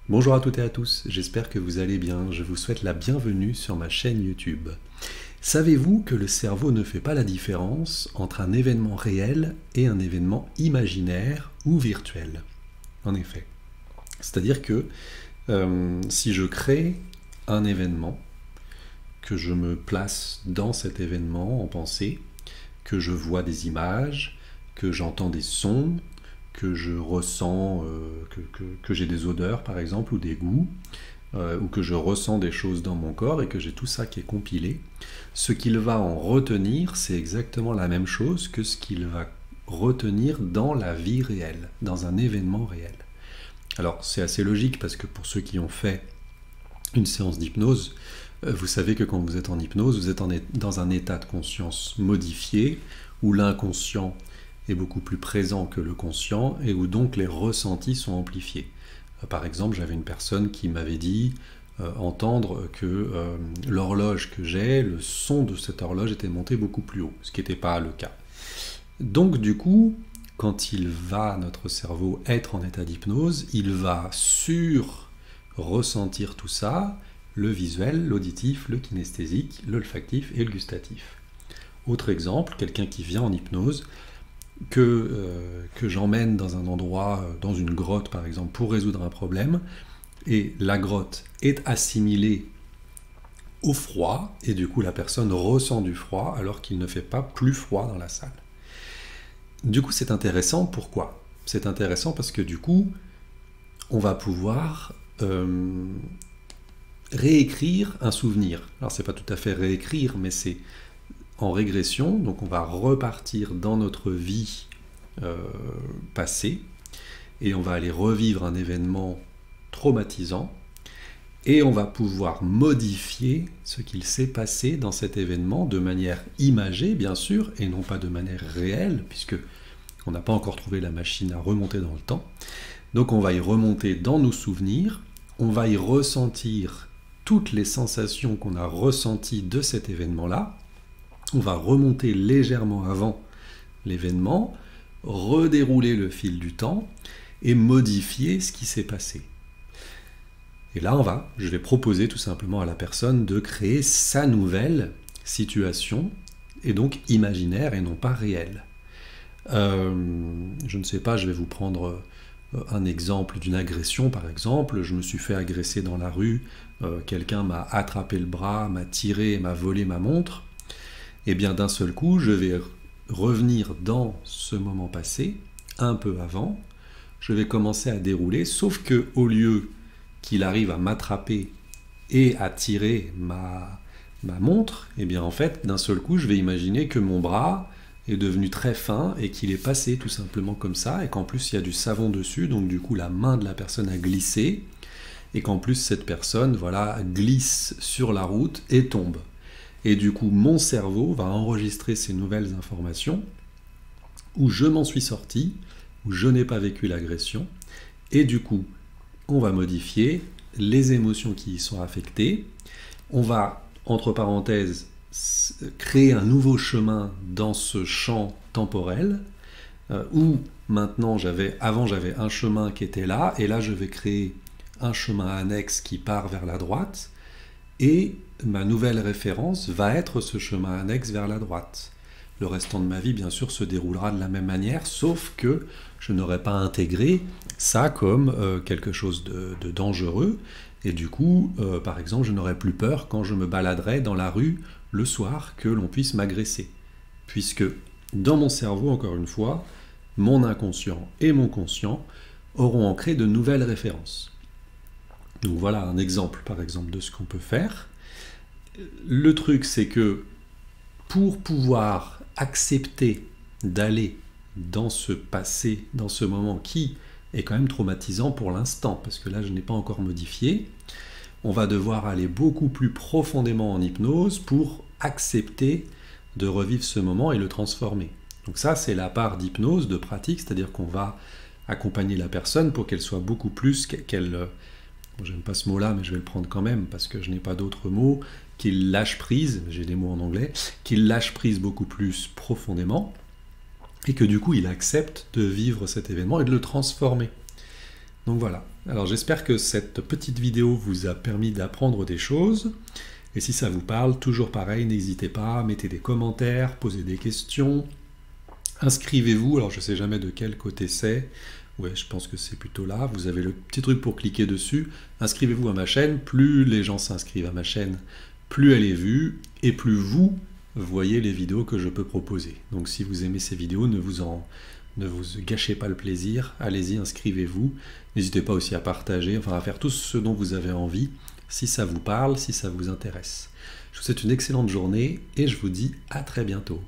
Bonjour à toutes et à tous, j'espère que vous allez bien, je vous souhaite la bienvenue sur ma chaîne YouTube. Savez-vous que le cerveau ne fait pas la différence entre un événement réel et un événement imaginaire ou virtuel? En effet. C'est-à-dire que si je crée un événement, que je me place dans cet événement en pensée, que je vois des images, que j'entends des sons, que je ressens, que j'ai des odeurs par exemple, ou des goûts, ou que je ressens des choses dans mon corps et que j'ai tout ça qui est compilé, ce qu'il va en retenir, c'est exactement la même chose que ce qu'il va retenir dans la vie réelle, dans un événement réel. Alors c'est assez logique parce que pour ceux qui ont fait une séance d'hypnose, vous savez que quand vous êtes en hypnose, vous êtes dans un état de conscience modifié, où l'inconscient est beaucoup plus présent que le conscient, et où donc les ressentis sont amplifiés. Par exemple, j'avais une personne qui m'avait dit entendre que l'horloge que j'ai, le son de cette horloge était monté beaucoup plus haut, ce qui n'était pas le cas. Donc du coup, quand notre cerveau, être en état d'hypnose, il va ressentir tout ça, le visuel, l'auditif, le kinesthésique, l'olfactif et le gustatif. Autre exemple, quelqu'un qui vient en hypnose, que j'emmène dans un endroit, dans une grotte par exemple, pour résoudre un problème, et la grotte est assimilée au froid, et du coup la personne ressent du froid alors qu'il ne fait pas plus froid dans la salle. Du coup c'est intéressant, pourquoi? C'est intéressant parce que du coup, on va pouvoir réécrire un souvenir. Alors c'est pas tout à fait réécrire, mais c'est en régression, donc on va repartir dans notre vie passée, et on va aller revivre un événement traumatisant, et on va pouvoir modifier ce qu'il s'est passé dans cet événement de manière imagée, bien sûr, et non pas de manière réelle, puisque on n'a pas encore trouvé la machine à remonter dans le temps. Donc on va y remonter dans nos souvenirs, on va y ressentir toutes les sensations qu'on a ressenties de cet événement-là, on va remonter légèrement avant l'événement, redérouler le fil du temps et modifier ce qui s'est passé. Et là, je vais proposer tout simplement à la personne de créer sa nouvelle situation, et donc imaginaire et non pas réelle. Je ne sais pas, je vais vous prendre un exemple d'une agression par exemple. Je me suis fait agresser dans la rue, quelqu'un m'a attrapé le bras, m'a tiré et m'a volé ma montre. Et bien d'un seul coup, je vais revenir dans ce moment passé, un peu avant, je vais commencer à dérouler, sauf que au lieu qu'il arrive à m'attraper et à tirer ma montre, et bien en fait, d'un seul coup, je vais imaginer que mon bras est devenu très fin et qu'il est passé tout simplement comme ça, et qu'en plus il y a du savon dessus, donc du coup la main de la personne a glissé, et qu'en plus cette personne, voilà, glisse sur la route et tombe. Et du coup, mon cerveau va enregistrer ces nouvelles informations où je m'en suis sorti, où je n'ai pas vécu l'agression. Et du coup, on va modifier les émotions qui y sont affectées. On va, entre parenthèses, créer un nouveau chemin dans ce champ temporel où maintenant, avant j'avais un chemin qui était là, et là je vais créer un chemin annexe qui part vers la droite. Et ma nouvelle référence va être ce chemin annexe vers la droite. Le restant de ma vie, bien sûr, se déroulera de la même manière, sauf que je n'aurai pas intégré ça comme quelque chose de dangereux. Et du coup, par exemple, je n'aurai plus peur quand je me baladerai dans la rue le soir que l'on puisse m'agresser. Puisque dans mon cerveau, encore une fois, mon inconscient et mon conscient auront ancré de nouvelles références. Donc voilà un exemple, par exemple, de ce qu'on peut faire. Le truc, c'est que pour pouvoir accepter d'aller dans ce passé, dans ce moment qui est quand même traumatisant pour l'instant, parce que là, je n'ai pas encore modifié, on va devoir aller beaucoup plus profondément en hypnose pour accepter de revivre ce moment et le transformer. Donc ça, c'est la part d'hypnose, de pratique, c'est-à-dire qu'on va accompagner la personne pour qu'elle soit beaucoup plus, j'aime pas ce mot-là, mais je vais le prendre quand même, parce que je n'ai pas d'autres mots, qu'il lâche prise, j'ai des mots en anglais, qu'il lâche prise beaucoup plus profondément, et que du coup il accepte de vivre cet événement et de le transformer. Donc voilà. Alors j'espère que cette petite vidéo vous a permis d'apprendre des choses. Et si ça vous parle, toujours pareil, n'hésitez pas, mettez des commentaires, posez des questions, inscrivez-vous. Alors je ne sais jamais de quel côté c'est. Ouais, je pense que c'est plutôt là. Vous avez le petit truc pour cliquer dessus. Inscrivez-vous à ma chaîne. Plus les gens s'inscrivent à ma chaîne, plus elle est vue et plus vous voyez les vidéos que je peux proposer. Donc si vous aimez ces vidéos, ne vous gâchez pas le plaisir. Allez-y, inscrivez-vous. N'hésitez pas aussi à partager, enfin à faire tout ce dont vous avez envie, si ça vous parle, si ça vous intéresse. Je vous souhaite une excellente journée et je vous dis à très bientôt.